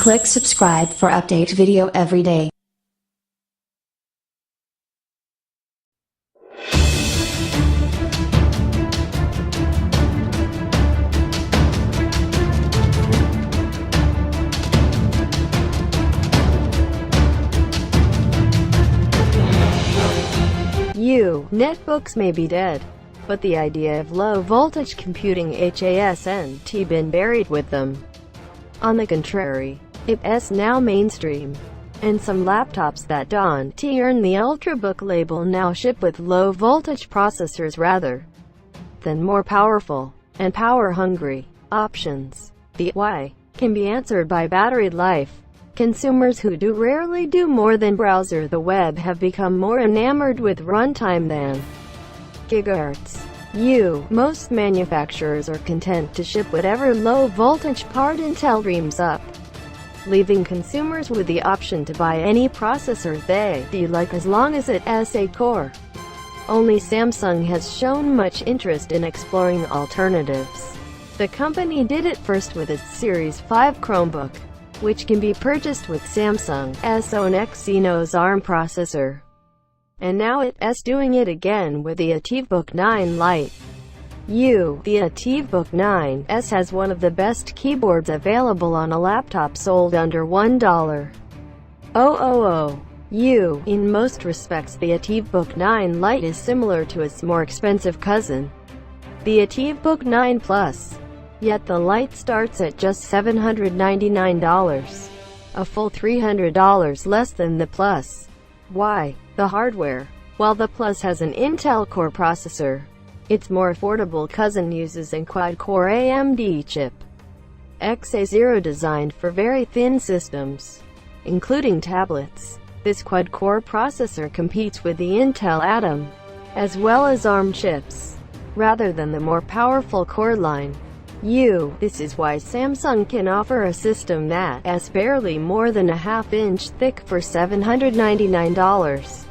Click subscribe for update video every day. Netbooks may be dead, but the idea of low-voltage computing hasn't been buried with them. On the contrary, it's now mainstream, and some laptops that don't earn the Ultrabook label now ship with low-voltage processors rather than more powerful and power-hungry options. The why can be answered by battery life. Consumers who rarely do more than browse the web have become more enamored with runtime than gigahertz. Most manufacturers are content to ship whatever low-voltage part Intel dreams up, leaving consumers with the option to buy any processor they like as long as it has a core. Only Samsung has shown much interest in exploring alternatives. The company did it first with its Series 5 Chromebook, which can be purchased with Samsung's own Exynos ARM processor. And now it's doing it again with the ATIV Book 9 Lite. The ATIV Book 9s has one of the best keyboards available on a laptop sold under $1,000. In most respects the ATIV Book 9 Lite is similar to its more expensive cousin, the ATIV Book 9 Plus. Yet the Lite starts at just $799, a full $300 less than the Plus. Why? The hardware. While the Plus has an Intel Core processor, its more affordable cousin uses a quad-core AMD chip, XA0, designed for very thin systems, including tablets. This quad-core processor competes with the Intel Atom, as well as ARM chips, rather than the more powerful Core line. This is why Samsung can offer a system that's barely more than a half-inch thick for $799.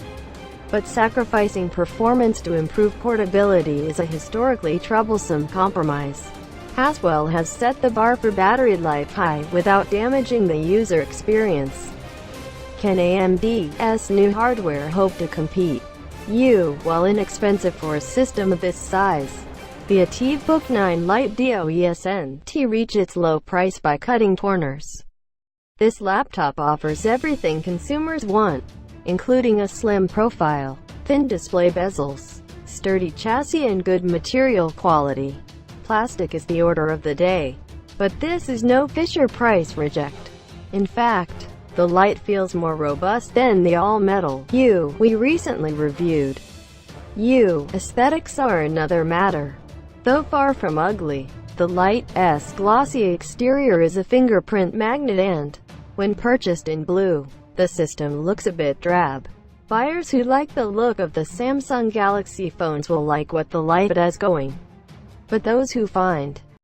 But sacrificing performance to improve portability is a historically troublesome compromise. Haswell has set the bar for battery life high without damaging the user experience. Can AMD's new hardware hope to compete? While inexpensive for a system of this size, the ATIV Book 9 Lite doesn't reach its low price by cutting corners. This laptop offers everything consumers want, including a slim profile, thin display bezels, sturdy chassis and good material quality. Plastic is the order of the day, but this is no Fisher-Price reject. In fact, the Lite feels more robust than the all-metal we recently reviewed. Aesthetics are another matter. Though far from ugly, the Lite's glossy exterior is a fingerprint magnet and, when purchased in blue, the system looks a bit drab. Buyers who like the look of the Samsung Galaxy phones will like what the Lite has going. But those who find